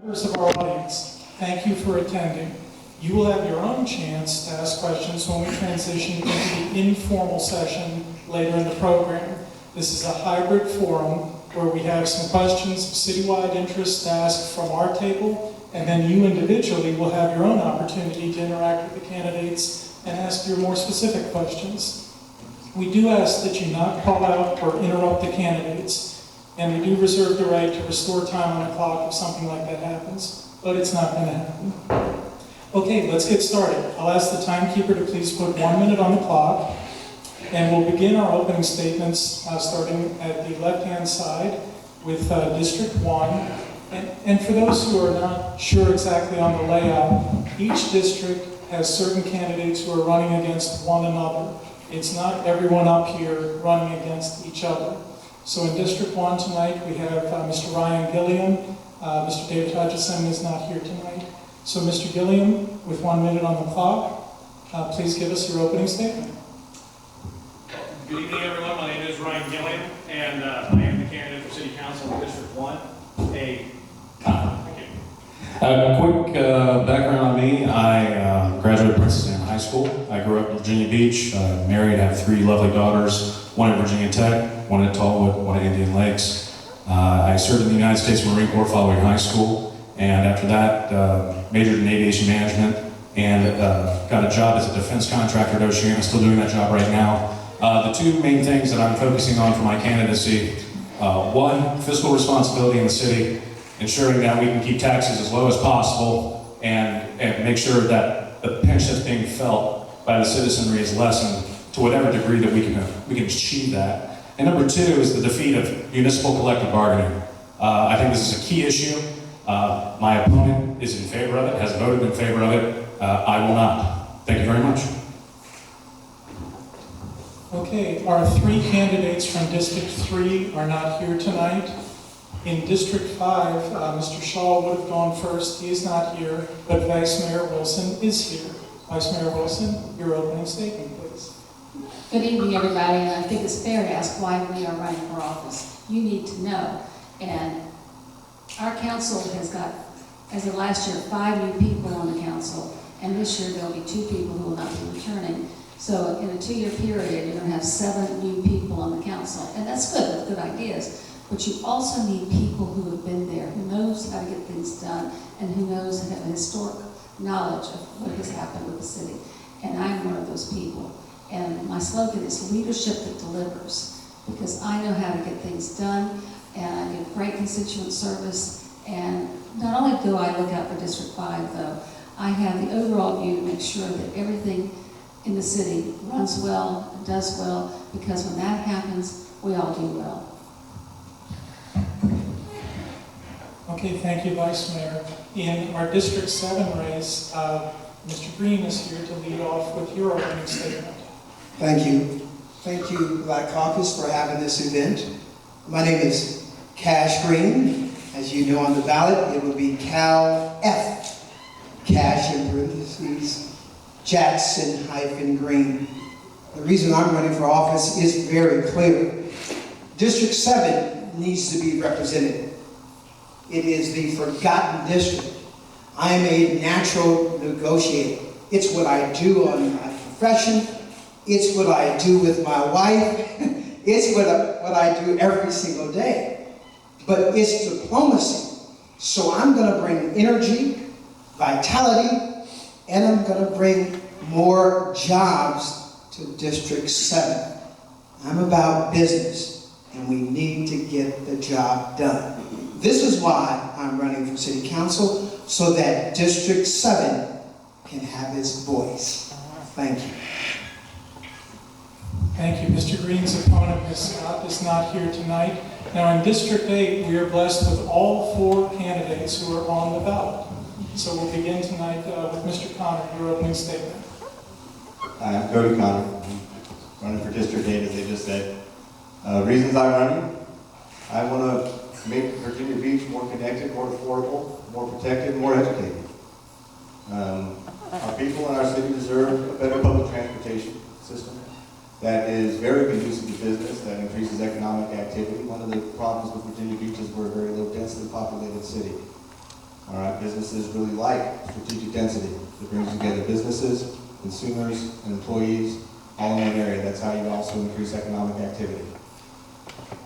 Members of our audience, thank you for attending. You will have your own chance to ask questions when we transition into the informal session later in the program. This is a hybrid forum where we have some questions of citywide interest to ask from our table, and then you individually will have your own opportunity to interact with the candidates and ask your more specific questions. We do ask that you not call out or interrupt the candidates, and we do reserve the right to restore time on the clock if something like that happens, but it's not going to happen. Okay, let's get started. I'll ask the timekeeper to please put 1 minute on the clock, and we'll begin our opening statements starting at the left-hand side with District 1. And for those who are not sure exactly on the layout, each district has certain candidates who are running against one another. It's not everyone up here running against each other. So in District 1 tonight, we have Mr. Ryan Gilliam. Mr. David Hutchison is not here tonight. So Mr. Gilliam, with 1 minute on the clock, please give us your opening statement. Good evening, everyone. My name is Ryan Gilliam, and I am the candidate for City Council in District 1. Thank you. Quick background on me. I graduated Princess Anne High School. I grew up in Virginia Beach, married, have 3 lovely daughters, one at Virginia Tech, one at Tallwood, one at Indian Lakes. I served in the United States Marine Corps following high school, and after that, majored in aviation management, and got a job as a defense contractor at Oceana, still doing that job right now. The 2 main things that I'm focusing on for my candidacy, 1, fiscal responsibility in the city, ensuring that we can keep taxes as low as possible and make sure that the pinch that's being felt by the citizenry is lessened to whatever degree that we can achieve that. And number 2 is the defeat of municipal collective bargaining. I think this is a key issue. My opponent is in favor of it, has voted in favor of it. I will not. Thank you very much. Okay, our 3 candidates from District 3 are not here tonight. In District 5, Mr. Shaw would have gone first. He is not here, but Vice Mayor Wilson is here. Vice Mayor Wilson, your opening statement, please. Good evening, everybody, and I think it's fair to ask why we are running for office. You need to know. And our council has got, as of last year, 5 new people on the council, and this year there'll be 2 people who will not be returning. So in a 2-year period, you're going to have 7 new people on the council, and that's good, with good ideas. But you also need people who have been there, who knows how to get things done, and who knows and have a historic knowledge of what has happened with the city. And I'm one of those people. And my slogan is leadership that delivers, because I know how to get things done, and I give great constituent service. And not only do I look out for District 5, though, I have the overall view to make sure that everything in the city runs well, and does well, because when that happens, we all do well. Okay, thank you, Vice Mayor. In our District 7 race, Mr. Green is here to lead off with your opening statement. Thank you. Thank you, Black Caucus, for having this event. My name is Cash Green. As you know on the ballot, it would be Cal F. Cash in parentheses, Jackson-Green. The reason I'm running for office is very clear. District 7 needs to be represented. It is the forgotten district. I am a natural negotiator. It's what I do on my profession. It's what I do with my wife. It's what I do every single day. But it's diplomacy. So I'm going to bring energy, vitality, and I'm going to bring more jobs to District 7. I'm about business, and we need to get the job done. This is why I'm running for City Council, so that District 7 can have its voice. Thank you. Thank you. Mr. Green's opponent, Ms. Scott, is not here tonight. Now in District 8, we are blessed with all 4 candidates who are on the ballot. So we'll begin tonight with Mr. Connor, your opening statement. Hi, I'm Cody Connor. I'm running for District 8, as they just said. Reasons I'm running: I want to make Virginia Beach more connected, more affordable, more protected, more educated. Our people in our city deserve a better public transportation system that is very conducive to business, that increases economic activity. One of the problems with Virginia Beach is we're a very low densely populated city. Our businesses really like strategic density. It brings together businesses, consumers, and employees all in one area. That's how you also increase economic activity.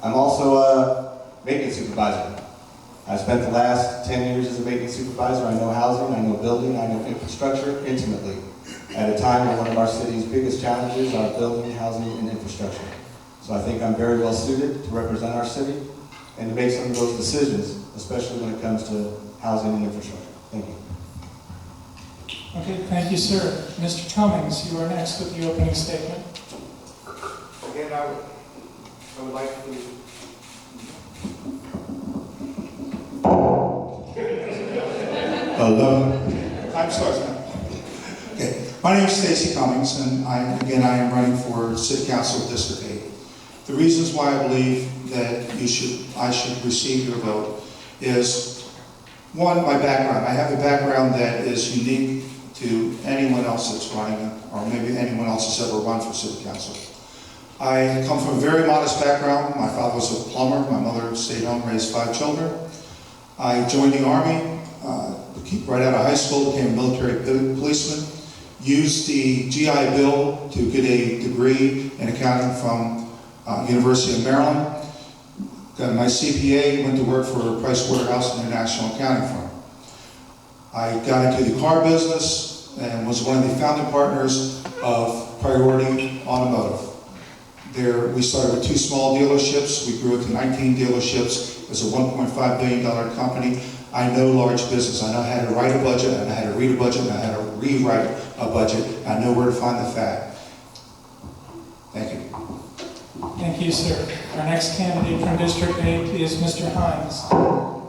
I'm also a maintenance supervisor. I spent the last 10 years as a maintenance supervisor. I know housing, I know building, I know infrastructure intimately. At a time when one of our city's biggest challenges are building, housing, and infrastructure. So I think I'm very well suited to represent our city and to make some of those decisions, especially when it comes to housing and infrastructure. Thank you. Okay, thank you, sir. Mr. Cummings, you are next with the opening statement. Again, I would like to. Hello. Time starts now. Okay. My name is Stacy Cummings, and I am running for City Council District 8. The reasons why I believe that I should receive your vote is, one, my background. I have a background that is unique to anyone else that's running, or maybe anyone else that's ever run for City Council. I come from a very modest background. My father was a plumber. My mother stayed home, raised 5 children. I joined the Army right out of high school, became a military policeman, used the GI Bill to get a degree in accounting from University of Maryland. Got my CPA, went to work for Pricewaterhouse International Accounting Firm. I got into the car business and was one of the founding partners of Priority Automotive. There, we started with 2 small dealerships. We grew it to 19 dealerships. It's a $1.5 billion company. I know large business. I know how to write a budget, I know how to read a budget, I know how to rewrite a budget. I know where to find the fact. Thank you. Thank you, sir. Our next candidate from District 8 is Mr. Hines.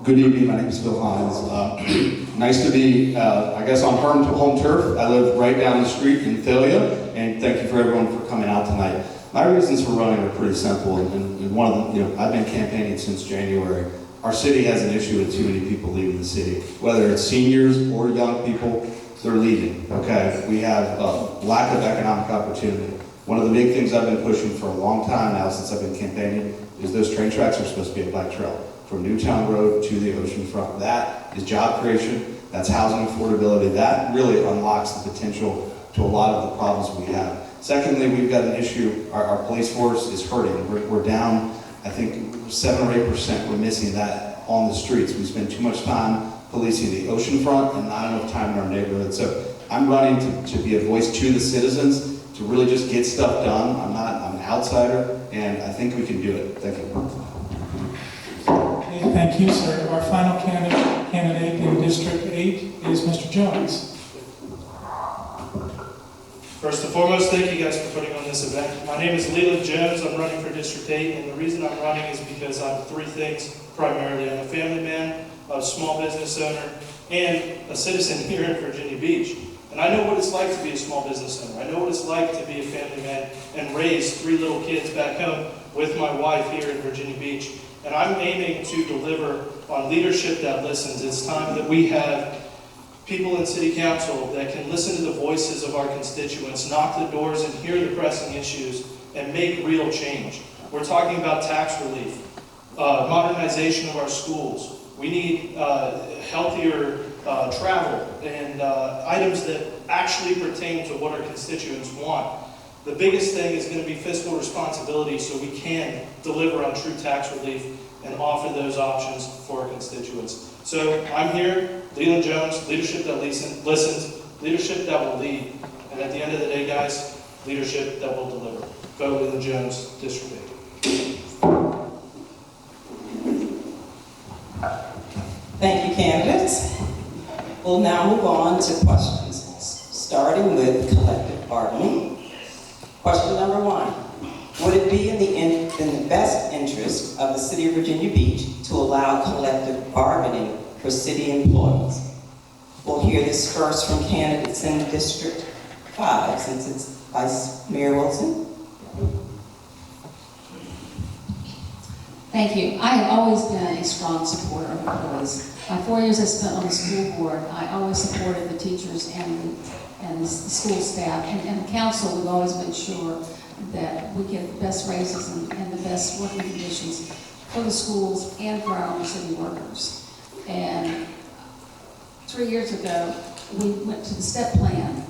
Good evening, my name is Phil Hines. Nice to be, I guess, on home turf. I live right down the street in Thalia, and thank you for everyone for coming out tonight. My reasons for running are pretty simple, and one of them, I've been campaigning since January. Our city has an issue with too many people leaving the city. Whether it's seniors or young people, they're leaving, okay? We have a lack of economic opportunity. One of the big things I've been pushing for a long time now since I've been campaigning is those train tracks are supposed to be a bike trail from Newtown Road to the ocean front. That is job creation, that's housing affordability, that really unlocks the potential to a lot of the problems we have. Secondly, we've got an issue, our police force is hurting. We're down, I think, 7 or 8%, we're missing that on the streets. We spend too much time policing the ocean front and not enough time in our neighborhood. So I'm running to be a voice to the citizens, to really just get stuff done. I'm an outsider, and I think we can do it. Thank you. Okay, thank you, sir. Our final candidate in District 8 is Mr. Jones. First and foremost, thank you guys for putting on this event. My name is Leland Jones. I'm running for District 8, and the reason I'm running is because I'm 3 things primarily. I'm a family man, a small business owner, and a citizen here in Virginia Beach. And I know what it's like to be a small business owner. I know what it's like to be a family man and raise 3 little kids back home with my wife here in Virginia Beach. And I'm aiming to deliver on leadership that listens. It's time that we have people in City Council that can listen to the voices of our constituents, knock the doors and hear the pressing issues, and make real change. We're talking about tax relief, modernization of our schools. We need healthier travel and items that actually pertain to what our constituents want. The biggest thing is going to be fiscal responsibility so we can deliver on true tax relief and offer those options for our constituents. So I'm here, Leland Jones, leadership that listens, leadership that will lead, and at the end of the day, guys, leadership that will deliver. Vote Leland Jones, District 8. Thank you, candidates. We'll now move on to questions, starting with collective bargaining. Question number 1. Would it be in the best interest of the City of Virginia Beach to allow collective bargaining for city employees? We'll hear this first from candidates in District 5, since it's Vice Mayor Wilson. Thank you. I have always been a strong supporter of employees. My 4 years I spent on the school board, I always supported the teachers and the school staff. And the council, we've always made sure that we get the best raises and the best working conditions for the schools and for our own city workers. And 3 years ago, we went to the STEP plan,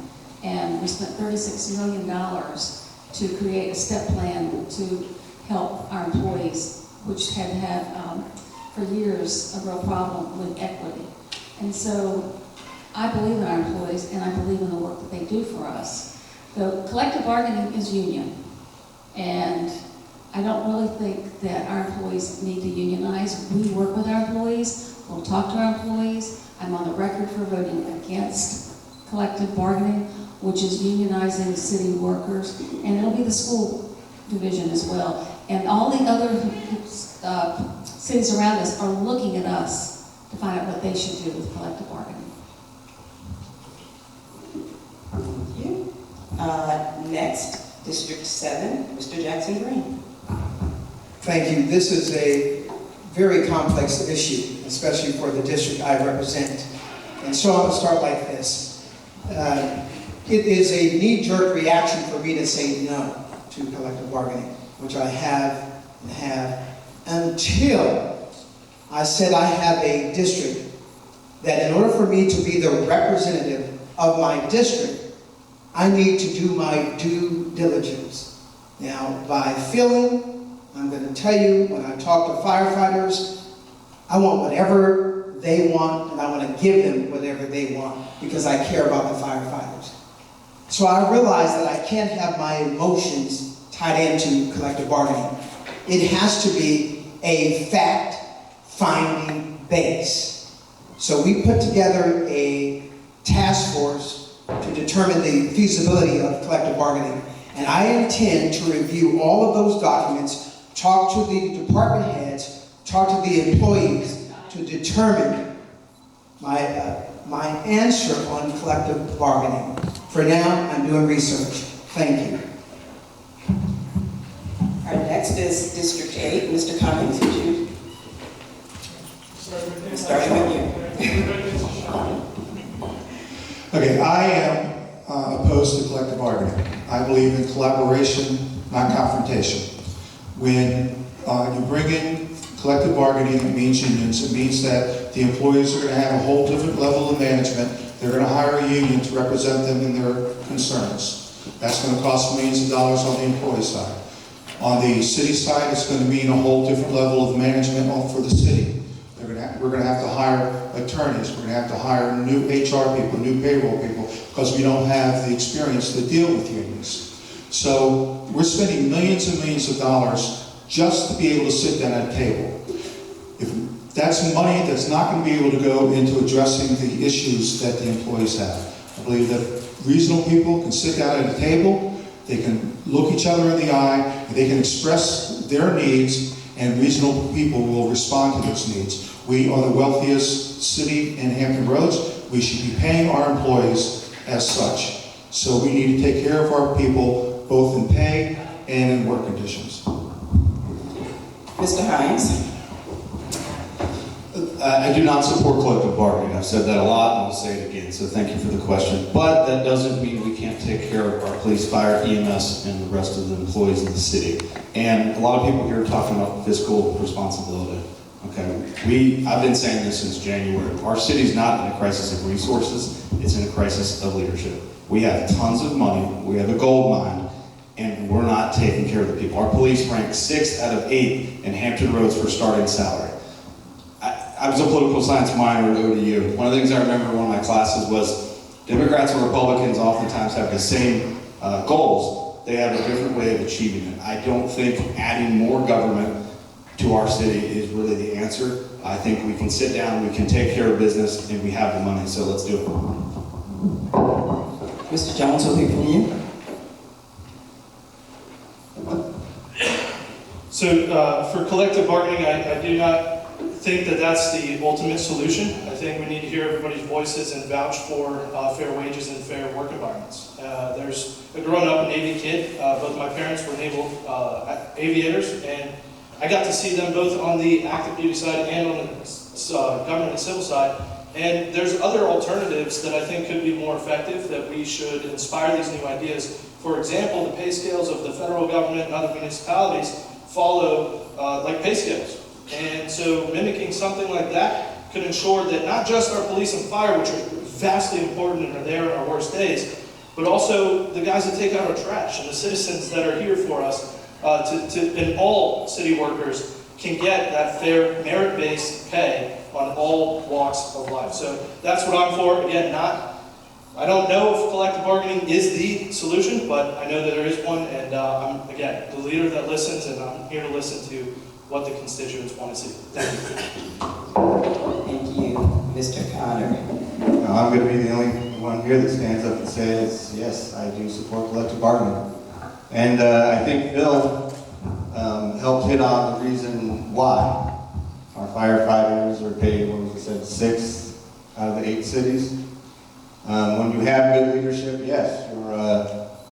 and we spent $36 million to create a STEP plan to help our employees, which had for years, a real problem with equity. And so I believe in our employees, and I believe in the work that they do for us. The collective bargaining is union, and I don't really think that our employees need to unionize. We work with our employees, we'll talk to our employees. I'm on the record for voting against collective bargaining, which is unionizing city workers, and it'll be the school division as well. And all the other cities around us are looking at us to find out what they should do with collective bargaining. Thank you. Next, District 7, Mr. Jackson Green. Thank you. This is a very complex issue, especially for the district I represent. And so I'm going to start like this. It is a knee-jerk reaction for me to say no to collective bargaining, which I have and have, until I said I have a district that in order for me to be the representative of my district, I need to do my due diligence. Now, by feeling, I'm going to tell you, when I talk to firefighters, I want whatever they want, and I want to give them whatever they want, because I care about the firefighters. So I realize that I can't have my emotions tied into collective bargaining. It has to be a fact-finding base. So we put together a task force to determine the feasibility of collective bargaining. And I intend to review all of those documents, talk to the department heads, talk to the employees to determine my answer on collective bargaining. For now, I'm doing research. Thank you. Our next is District 8, Mr. Cummings. Would you? Starting with you. Okay, I am opposed to collective bargaining. I believe in collaboration, not confrontation. When you bring in collective bargaining, it means unions. It means that the employees are going to have a whole different level of management. They're going to hire a union to represent them in their concerns. That's going to cost millions of dollars on the employee side. On the city side, it's going to mean a whole different level of management for the city. We're going to have to hire attorneys. We're going to have to hire new HR people, new payroll people, because we don't have the experience to deal with unions. So we're spending millions and millions of dollars just to be able to sit down at a table. If that's money that's not going to be able to go into addressing the issues that the employees have. I believe that reasonable people can sit down at a table, they can look each other in the eye, they can express their needs, and reasonable people will respond to those needs. We are the wealthiest city in Hampton Roads. We should be paying our employees as such. So we need to take care of our people, both in pay and in work conditions. Mr. Hines. I do not support collective bargaining. I've said that a lot, and I'll say it again, so thank you for the question. But that doesn't mean we can't take care of our police, fire, EMS, and the rest of the employees in the city. And a lot of people here are talking about fiscal responsibility. Okay, I've been saying this since January. Our city's not in a crisis of resources, it's in a crisis of leadership. We have tons of money, we have a gold mine, and we're not taking care of the people. Our police rank 6 out of 8 in Hampton Roads for starting salary. I was a political science minor at ODU. One of the things I remember in one of my classes was Democrats and Republicans oftentimes have the same goals. They have a different way of achieving it. I don't think adding more government to our city is really the answer. I think we can sit down, we can take care of business, and we have the money, so let's do it. Mr. Jones, will be from you. So for collective bargaining, I do not think that that's the ultimate solution. I think we need to hear everybody's voices and vouch for fair wages and fair work environments. I grew up a Navy kid. Both my parents were naval aviators, and I got to see them both on the active duty side and on the government and civil side. And there's other alternatives that I think could be more effective, that we should inspire these new ideas. For example, the pay scales of the federal government and other municipalities follow like pay scales. And so mimicking something like that could ensure that not just our police and fire, which are vastly important and are there in our worst days, but also the guys that take out our trash and the citizens that are here for us, and all city workers can get that fair merit-based pay on all walks of life. So that's what I'm for. Again, I don't know if collective bargaining is the solution, but I know that there is one, and I'm, again, the leader that listens, and I'm here to listen to what the constituents want to see. Thank you. Thank you, Mr. Connor. Now, I'm going to be the only one here that stands up and says, yes, I do support collective bargaining. And I think Bill helped hit on the reason why our firefighters are paid, what was it said, 6 out of the 8 cities. When you have good leadership, yes,